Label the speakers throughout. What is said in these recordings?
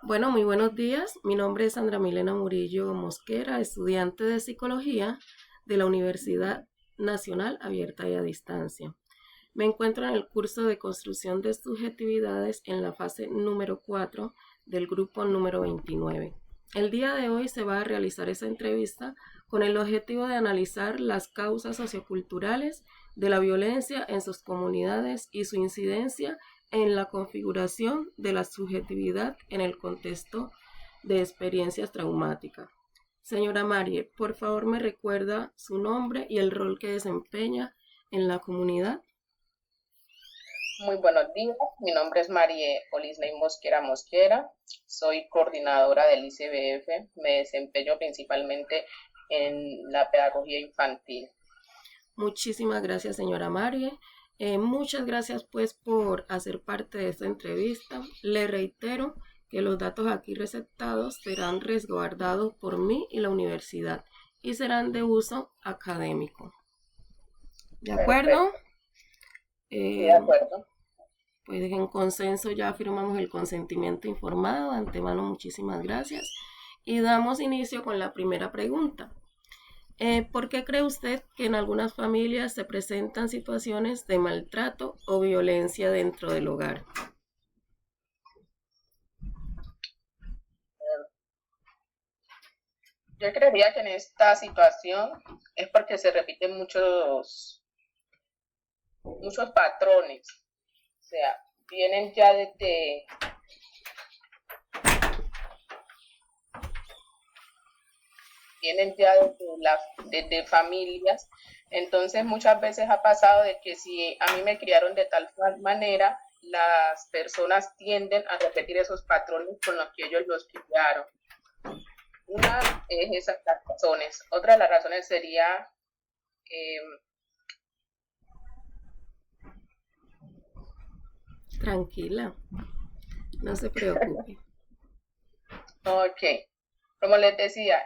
Speaker 1: Bueno, muy buenos días. Mi nombre es Sandra Milena Murillo Mosquera, estudiante de Psicología de la Universidad Nacional Abierta y a Distancia. Me encuentro en el curso de construcción de subjetividades en la fase número 4 del grupo número 29. El día de hoy se va a realizar esa entrevista con el objetivo de analizar las causas socioculturales de la violencia en sus comunidades y su incidencia en la configuración de la subjetividad en el contexto de experiencias traumáticas. Señora Marie, por favor me recuerda su nombre y el rol que desempeña en la comunidad.
Speaker 2: Muy buenos días, mi nombre es Marie Olisley Mosquera Mosquera, soy coordinadora del ICBF, me desempeño principalmente en la pedagogía infantil.
Speaker 1: Muchísimas gracias, señora Marie. Muchas gracias pues por hacer parte de esta entrevista. Le reitero que los datos aquí receptados serán resguardados por mí y la universidad y serán de uso académico. ¿De acuerdo?
Speaker 2: Perfecto, sí, de
Speaker 1: Eh,
Speaker 2: acuerdo.
Speaker 1: pues en consenso ya firmamos el consentimiento informado. De antemano, muchísimas gracias. Y damos inicio con la primera pregunta. ¿Por qué cree usted que en algunas familias se presentan situaciones de maltrato o violencia dentro del hogar?
Speaker 2: Yo creería que en esta situación es porque se repiten muchos patrones, o sea, vienen ya vienen ya desde familias. Entonces muchas veces ha pasado de que si a mí me criaron de tal manera, las personas tienden a repetir esos patrones con los que ellos los criaron. Una es esas las razones. Otra de las razones sería, eh,
Speaker 1: Tranquila, no se preocupe.
Speaker 2: ok, como les decía,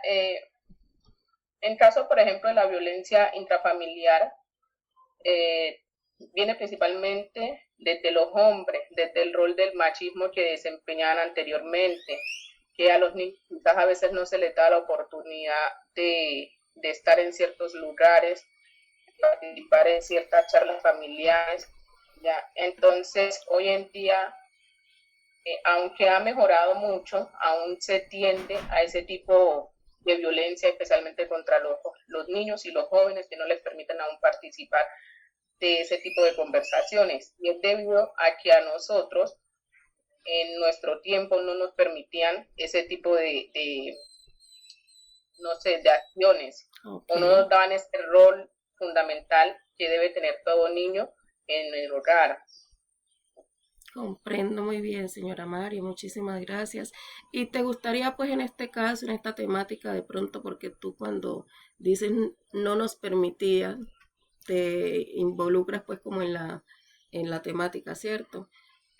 Speaker 2: en caso, por ejemplo, de la violencia intrafamiliar, eh, viene principalmente desde los hombres, desde el rol del machismo que desempeñaban anteriormente, que a los niños quizás a veces no se les da la oportunidad de estar en ciertos lugares, participar en ciertas charlas familiares. Ya. Entonces, hoy en día, aunque ha mejorado mucho, aún se tiende a ese tipo de violencia, especialmente contra los niños y los jóvenes que no les permiten aún participar de ese tipo de conversaciones. Y es debido a que a nosotros en nuestro tiempo no nos permitían ese tipo no sé, de acciones,
Speaker 1: Ok,
Speaker 2: o no nos daban ese rol fundamental que debe tener todo niño en el hogar.
Speaker 1: comprendo muy bien, señora Mario, muchísimas gracias. ¿Y te gustaría, pues, en este caso, en esta temática, de pronto, porque tú cuando dices no nos permitía, te involucras, pues, como en la temática, ¿cierto?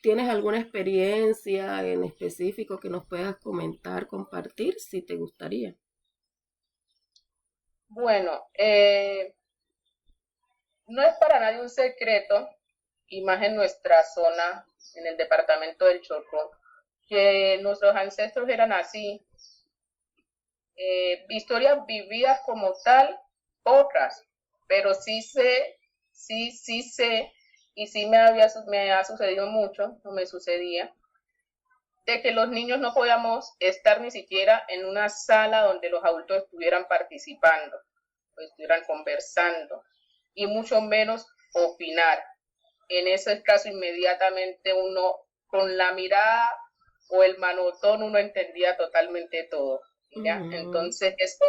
Speaker 1: ¿Tienes alguna experiencia en específico que nos puedas comentar, compartir, si te gustaría?
Speaker 2: Bueno, no es para nadie un secreto, y más en nuestra zona, en el departamento del Chocó, que nuestros ancestros eran así, historias vividas como tal, pocas, pero sí sé, y sí me ha sucedido mucho, no me sucedía, de que los niños no podíamos estar ni siquiera en una sala donde los adultos estuvieran participando o estuvieran conversando, y mucho menos opinar. En ese caso, inmediatamente uno, con la mirada o el manotón, uno entendía totalmente todo. ¿Ya?
Speaker 1: Ujú.
Speaker 2: Entonces, esto,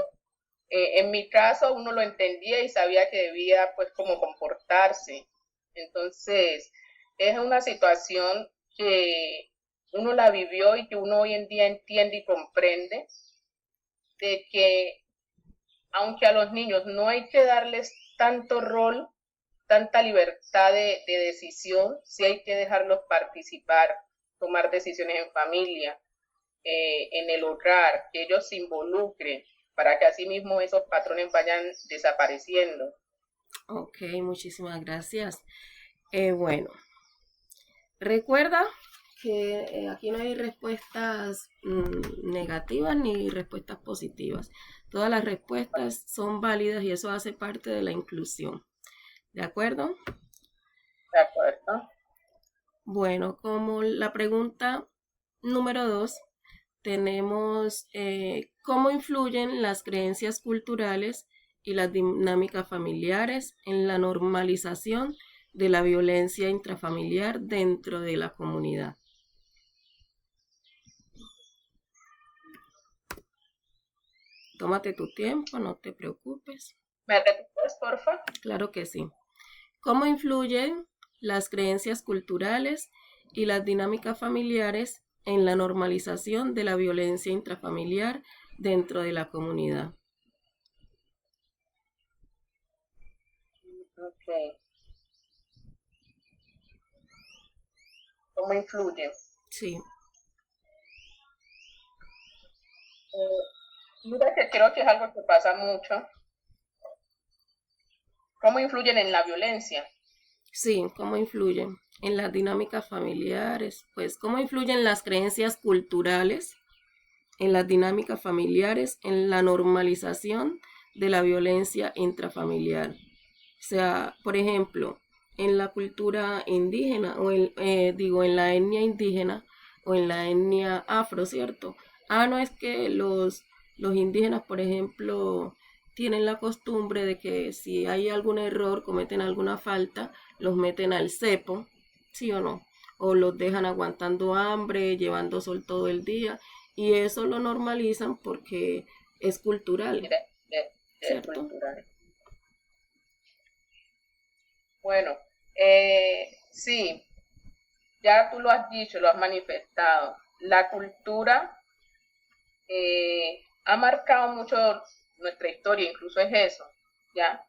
Speaker 2: en mi caso, uno lo entendía y sabía que debía, pues, como comportarse. Entonces, es una situación que uno la vivió y que uno hoy en día entiende y comprende de que aunque a los niños no hay que darles tanto rol, tanta libertad de decisión, sí hay que dejarlos participar, tomar decisiones en familia, en el hogar, que ellos se involucren para que así mismo esos patrones vayan desapareciendo.
Speaker 1: Ok, muchísimas gracias. Bueno, recuerda que aquí no hay respuestas negativas ni respuestas positivas. Todas las respuestas son válidas y eso hace parte de la inclusión. ¿De acuerdo?
Speaker 2: De acuerdo.
Speaker 1: Bueno, como la pregunta número 2, tenemos cómo influyen las creencias culturales y las dinámicas familiares en la normalización de la violencia intrafamiliar dentro de la comunidad. Tómate tu tiempo, no te preocupes.
Speaker 2: ¿Me repites, porfa?
Speaker 1: Claro que sí. ¿Cómo influyen las creencias culturales y las dinámicas familiares en la normalización de la violencia intrafamiliar dentro de la comunidad?
Speaker 2: Ok. ¿Cómo influye?
Speaker 1: Sí,
Speaker 2: Mira que creo que es algo que pasa mucho. ¿Cómo influyen en la violencia?
Speaker 1: sí, ¿cómo influyen en las dinámicas familiares? Pues, ¿cómo influyen las creencias culturales en las dinámicas familiares en la normalización de la violencia intrafamiliar? O sea, por ejemplo, en la cultura indígena en la etnia indígena o en la etnia afro, ¿cierto? No es que los indígenas, por ejemplo, tienen la costumbre de que si hay algún error, cometen alguna falta, los meten al cepo, ¿sí o no? O los dejan aguantando hambre, llevando sol todo el día, y eso lo normalizan porque es cultural,
Speaker 2: De
Speaker 1: ¿cierto?
Speaker 2: cultural. Bueno, sí, ya tú lo has dicho, lo has manifestado. La cultura ha marcado mucho nuestra historia, incluso es eso, ¿ya?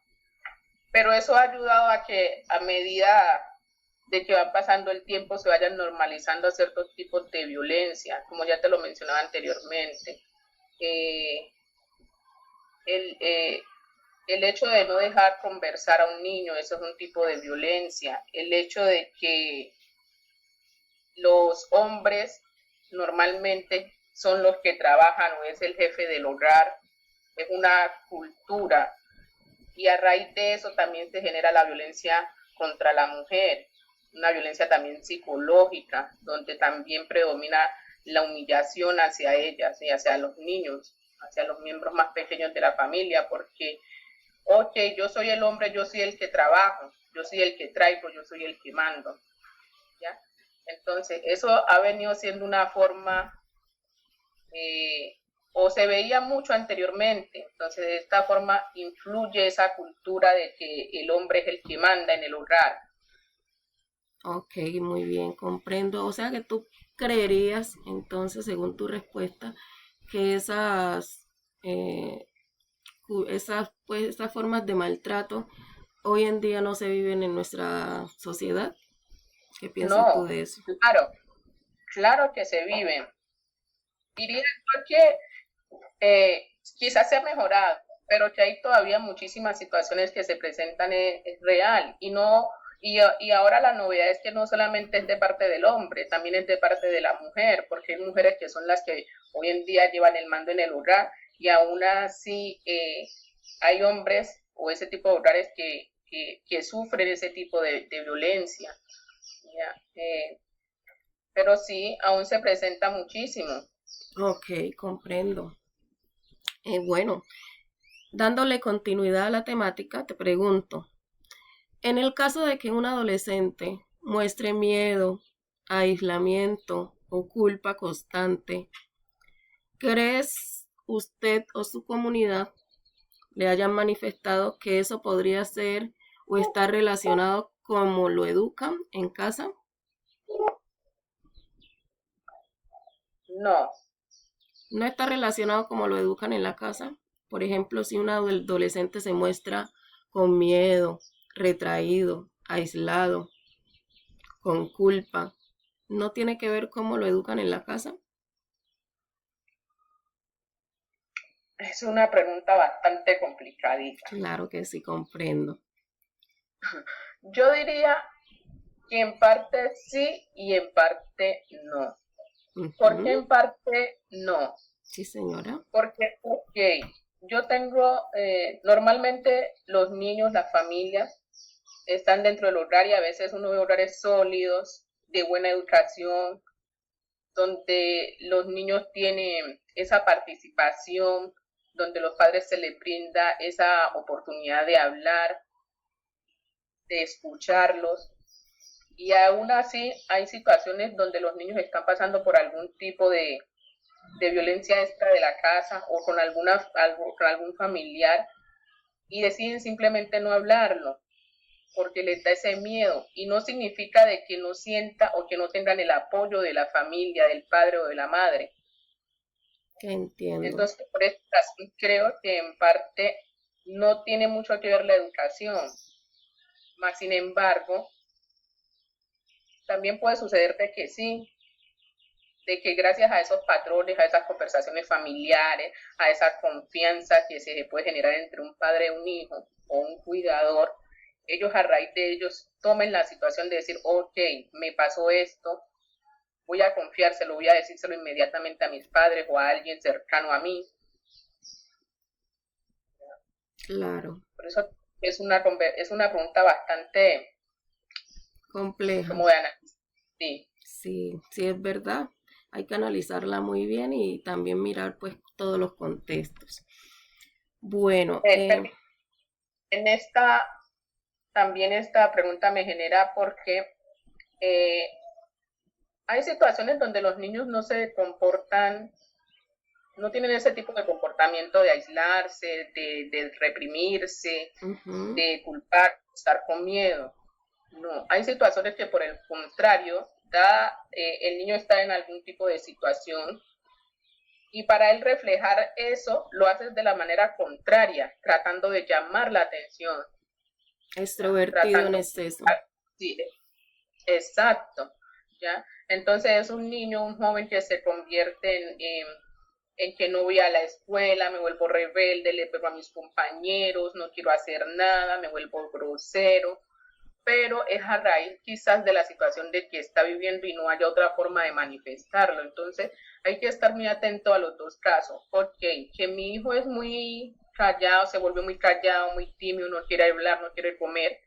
Speaker 2: Pero eso ha ayudado a que a medida de que va pasando el tiempo se vayan normalizando ciertos tipos de violencia, como ya te lo mencionaba anteriormente. Eh, el, eh, el hecho de no dejar conversar a un niño, eso es un tipo de violencia. El hecho de que los hombres normalmente son los que trabajan o es el jefe del hogar, es una cultura y a raíz de eso también se genera la violencia contra la mujer, una violencia también psicológica, donde también predomina la humillación hacia ellas y hacia los niños, hacia los miembros más pequeños de la familia, porque, ok, yo soy el hombre, yo soy el que trabajo, yo soy el que traigo, yo soy el que mando, ¿ya? Entonces, eso ha venido siendo una forma o se veía mucho anteriormente. Entonces, de esta forma influye esa cultura de que el hombre es el que manda en el hogar.
Speaker 1: Ok, muy bien, comprendo. O sea que tú creerías, entonces, según tu respuesta, que eh, esas formas de maltrato hoy en día no se viven en nuestra sociedad. ¿Qué piensas tú
Speaker 2: No,
Speaker 1: de eso?
Speaker 2: claro, claro que se viven. Diría yo que quizás se ha mejorado, pero que hay todavía muchísimas situaciones que se presentan es real y no y ahora la novedad es que no solamente es de parte del hombre, también es de parte de la mujer, porque hay mujeres que son las que hoy en día llevan el mando en el hogar y aún así hay hombres o ese tipo de hogares que sufren ese tipo de violencia. ¿Ya? Pero sí, aún se presenta muchísimo.
Speaker 1: Ok, comprendo. Bueno, dándole continuidad a la temática, te pregunto, en el caso de que un adolescente muestre miedo, aislamiento o culpa constante, ¿crees usted o su comunidad le hayan manifestado que eso podría ser o estar relacionado como lo educan en casa?
Speaker 2: No,
Speaker 1: ¿No está relacionado como lo educan en la casa? Por ejemplo, si un adolescente se muestra con miedo, retraído, aislado, con culpa, ¿no tiene que ver cómo lo educan en la casa?
Speaker 2: es una pregunta bastante complicadita.
Speaker 1: Claro que sí, comprendo.
Speaker 2: Yo diría que en parte sí y en parte no. ¿Por qué
Speaker 1: Ujú.
Speaker 2: en parte no?
Speaker 1: Sí, señora.
Speaker 2: Porque, ok, yo tengo, normalmente los niños, las familias, están dentro del hogar y a veces uno ve hogares sólidos, de buena educación, donde los niños tienen esa participación, donde los padres se les brinda esa oportunidad de hablar, de escucharlos. Y aún así hay situaciones donde los niños están pasando por algún tipo de violencia extra de la casa o con, con algún familiar y deciden simplemente no hablarlo porque les da ese miedo y no significa de que no sienta o que no tengan el apoyo de la familia, del padre o de la madre.
Speaker 1: Que entiendo.
Speaker 2: Entonces, por eso creo que en parte no tiene mucho que ver la educación, más sin embargo, también puede suceder de que sí, de que gracias a esos patrones, a esas conversaciones familiares, a esa confianza que se puede generar entre un padre y un hijo o un cuidador, ellos a raíz de ellos tomen la situación de decir, ok, me pasó esto, voy a confiárselo, voy a decírselo inmediatamente a mis padres o a alguien cercano a mí.
Speaker 1: Claro.
Speaker 2: Por eso es una pregunta bastante
Speaker 1: Compleja.
Speaker 2: como de análisis. Sí.
Speaker 1: Sí, sí es verdad. Hay que analizarla muy bien y también mirar pues todos los contextos. Bueno,
Speaker 2: En esta, también esta pregunta me genera porque eh, hay situaciones donde los niños no se comportan, no tienen ese tipo de comportamiento de aislarse, de reprimirse,
Speaker 1: ujú,
Speaker 2: de culpar, estar con miedo. No, hay situaciones que por el contrario, el niño está en algún tipo de situación y para él reflejar eso lo hace de la manera contraria, tratando de llamar la atención, ¿ya?
Speaker 1: extrovertido en
Speaker 2: Tratando,
Speaker 1: exceso.
Speaker 2: sí, exacto, ¿ya? Entonces es un niño, un joven que se convierte en que no voy a la escuela, me vuelvo rebelde, le pego a mis compañeros, no quiero hacer nada, me vuelvo grosero, pero es a raíz quizás de la situación de que está viviendo y no haya otra forma de manifestarlo. Entonces hay que estar muy atento a los dos casos. Ok, que mi hijo es muy callado, se vuelve muy callado, muy tímido, no quiere hablar, no quiere comer,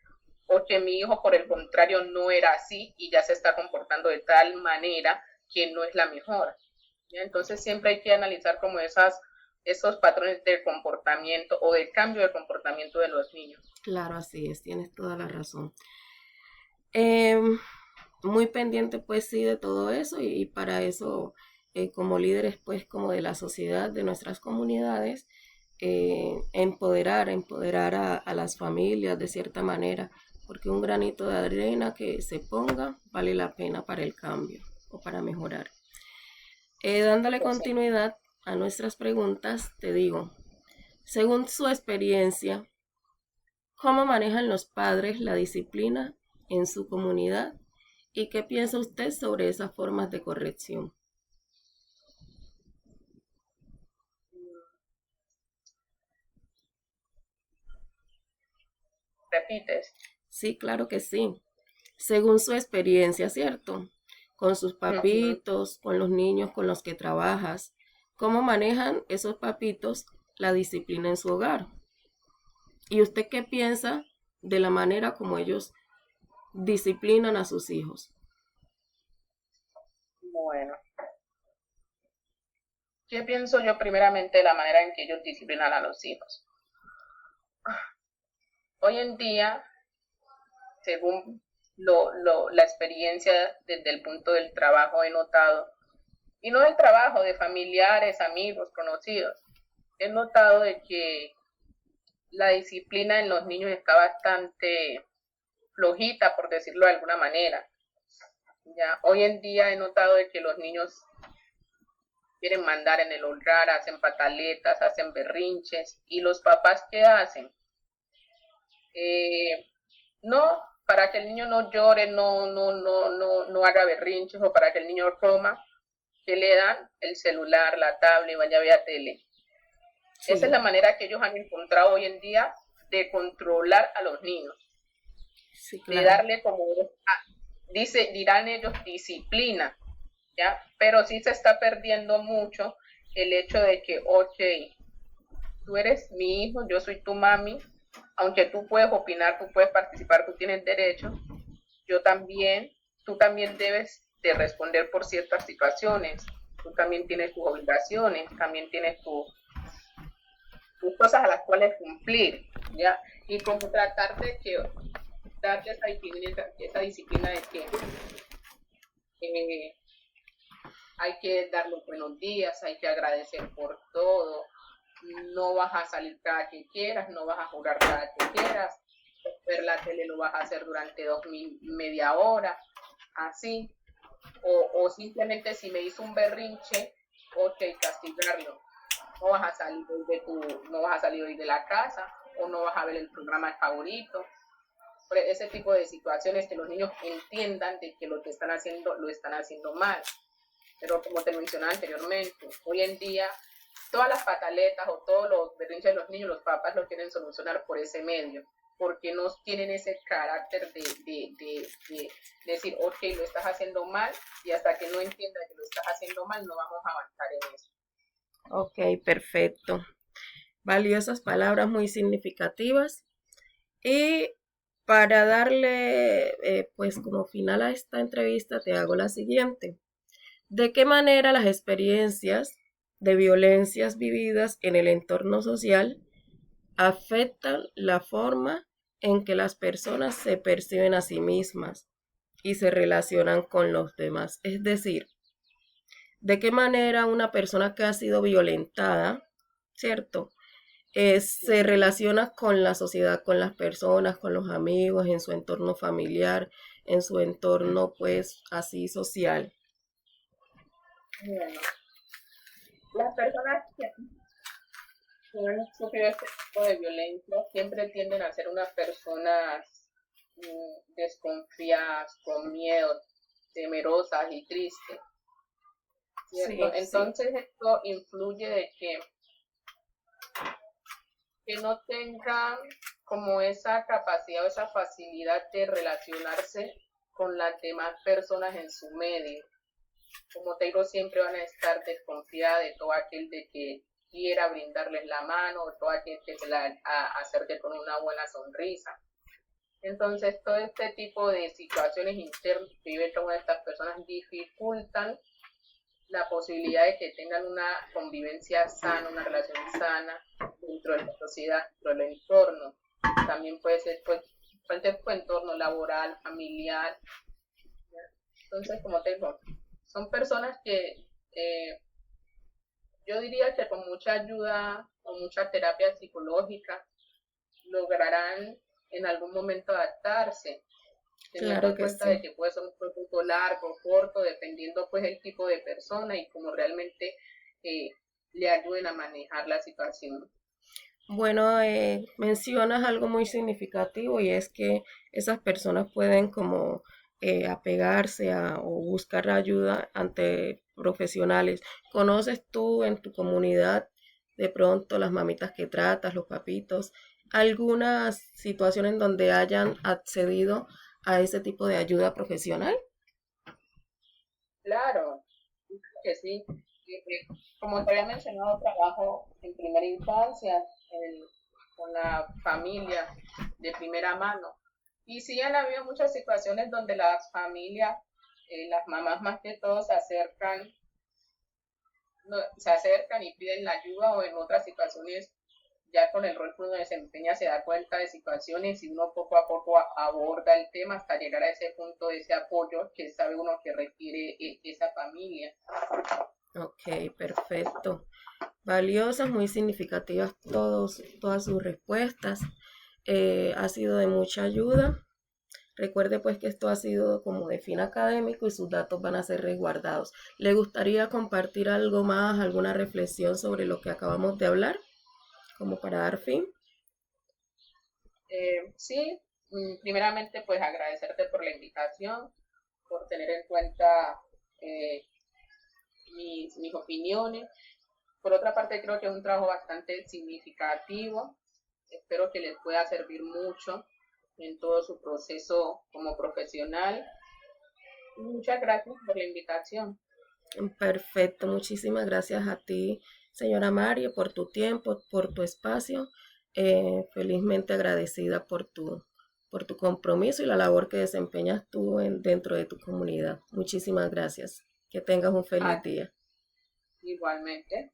Speaker 2: o que mi hijo por el contrario no era así y ya se está comportando de tal manera que no es la mejor. ¿Ya? Entonces siempre hay que analizar como esos patrones de comportamiento o de cambio de comportamiento de los niños.
Speaker 1: Claro, así es, tienes toda la razón. Em, Muy pendiente pues sí de todo eso y para eso como líderes pues como de la sociedad, de nuestras comunidades, empoderar a las familias de cierta manera, porque un granito de arena que se ponga vale la pena para el cambio o para mejorar. Dándole continuidad a nuestras preguntas, te digo, según su experiencia, ¿cómo manejan los padres la disciplina en su comunidad? ¿Y qué piensa usted sobre esas formas de corrección?
Speaker 2: ¿Repites?
Speaker 1: Sí, claro que sí. Según su experiencia, ¿cierto? Con sus
Speaker 2: Uh-huh.
Speaker 1: papitos, con los niños con los que trabajas, ¿cómo manejan esos papitos la disciplina en su hogar? ¿Y usted qué piensa de la manera como ellos disciplinan a sus hijos?
Speaker 2: Bueno, ¿qué pienso yo primeramente de la manera en que ellos disciplinan a los hijos? Hoy en día, según la experiencia desde el punto del trabajo he notado, y no del trabajo, de familiares, amigos, conocidos, he notado de que la disciplina en los niños está bastante flojita, por decirlo de alguna manera. Ya, hoy en día he notado de que los niños quieren mandar en el hogar, hacen pataletas, hacen berrinches, y los papás ¿qué hacen? Eh, no, para que el niño no llore, no haga berrinches, o para que el niño coma, que le dan el celular, la tablet, vaya a ver tele. Esa es
Speaker 1: Sí,
Speaker 2: la manera que ellos han encontrado hoy en día de controlar a los niños,
Speaker 1: sí,
Speaker 2: de
Speaker 1: claro.
Speaker 2: darle como dirán ellos disciplina, ¿ya? Pero sí se está perdiendo mucho el hecho de que, ok, tú eres mi hijo, yo soy tu mami, aunque tú puedes opinar, tú puedes participar, tú tienes derecho, yo también, tú también debes de responder por ciertas situaciones, tú también tienes tus obligaciones, también tienes tus cosas a las cuales cumplir, ¿ya? Y como tratar de que, darte esa disciplina de que hay que dar los buenos días, hay que agradecer por todo, no vas a salir cada que quieras, no vas a jugar cada que quieras, ver la tele lo vas a hacer durante media hora, así, o simplemente si me hizo un berrinche, ok, castigarlo, no vas a salir hoy no vas a salir hoy de la casa, o no vas a ver el programa favorito, ese tipo de situaciones que los niños entiendan de que lo que están haciendo lo están haciendo mal. Pero como te mencionaba anteriormente, hoy en día todas las pataletas o todos los berrinches de los niños, los papás lo quieren solucionar por ese medio, porque no tienen ese carácter de decir, ok, lo estás haciendo mal, y hasta que no entienda que lo estás haciendo mal, no vamos a avanzar en eso.
Speaker 1: Ok, perfecto. Valiosas palabras muy significativas. Y para darle, pues como final a esta entrevista, te hago la siguiente. ¿De qué manera las experiencias de violencias vividas en el entorno social afectan la forma en que las personas se perciben a sí mismas y se relacionan con los demás? Es decir, ¿de qué manera una persona que ha sido violentada, ¿cierto? Se relaciona con la sociedad, con las personas, con los amigos, en su entorno familiar, en su entorno, pues, así social?
Speaker 2: Bueno, las personas que han sufrido este tipo de violencia siempre tienden a ser unas personas desconfiadas, con miedo, temerosas y tristes, ¿cierto?
Speaker 1: Sí, sí.
Speaker 2: Entonces esto influye de que no tengan como esa capacidad o esa facilidad de relacionarse con las demás personas en su medio. Como te digo, siempre van a estar desconfiadas de todo aquel de que quiera brindarles la mano, o todo aquel que se la acerque con una buena sonrisa. Entonces, todo este tipo de situaciones internas que viven con estas personas dificultan la posibilidad de que tengan una convivencia sana, una relación sana dentro de la sociedad, dentro del entorno. También puede ser pues, cualquier entorno laboral, familiar. ¿Ya? Entonces, como te digo, son personas que yo diría que con mucha ayuda, con mucha terapia psicológica, lograrán en algún momento adaptarse, teniendo
Speaker 1: Claro
Speaker 2: en
Speaker 1: que
Speaker 2: cuenta de
Speaker 1: sí.
Speaker 2: que puede ser un proceso largo, corto, dependiendo pues el tipo de persona y cómo realmente eh, le ayuden a manejar la situación.
Speaker 1: Bueno, mencionas algo muy significativo y es que esas personas pueden como apegarse a o buscar ayuda ante profesionales. ¿Conoces tú en tu comunidad de pronto las mamitas que tratas, los papitos, alguna situación en donde hayan accedido a ese tipo de ayuda profesional?
Speaker 2: Claro, que sí. Como te había mencionado, trabajo en primera infancia con la familia de primera mano. Y sí han habido muchas situaciones donde las familias, las mamás más que todo, no, se acercan y piden la ayuda, o en otras situaciones ya con el rol que uno desempeña se da cuenta de situaciones y uno poco a poco aborda el tema hasta llegar a ese punto de ese apoyo que sabe uno que requiere esa familia.
Speaker 1: Ok, perfecto. Valiosas, muy significativas todas sus respuestas. Ha sido de mucha ayuda. Recuerde pues que esto ha sido como de fin académico y sus datos van a ser resguardados. ¿Le gustaría compartir algo más, alguna reflexión sobre lo que acabamos de hablar, como para dar fin?
Speaker 2: Sí, primeramente pues agradecerte por la invitación, por tener en cuenta eh, mis opiniones. Por otra parte, creo que es un trabajo bastante significativo. Espero que les pueda servir mucho en todo su proceso como profesional. Muchas gracias por la invitación.
Speaker 1: Perfecto, muchísimas gracias a ti, señora Mario, por tu tiempo, por tu espacio. Felizmente agradecida por tu compromiso y la labor que desempeñas tú dentro de tu comunidad. Muchísimas gracias. Que tengas un feliz
Speaker 2: Ah,
Speaker 1: día.
Speaker 2: igualmente.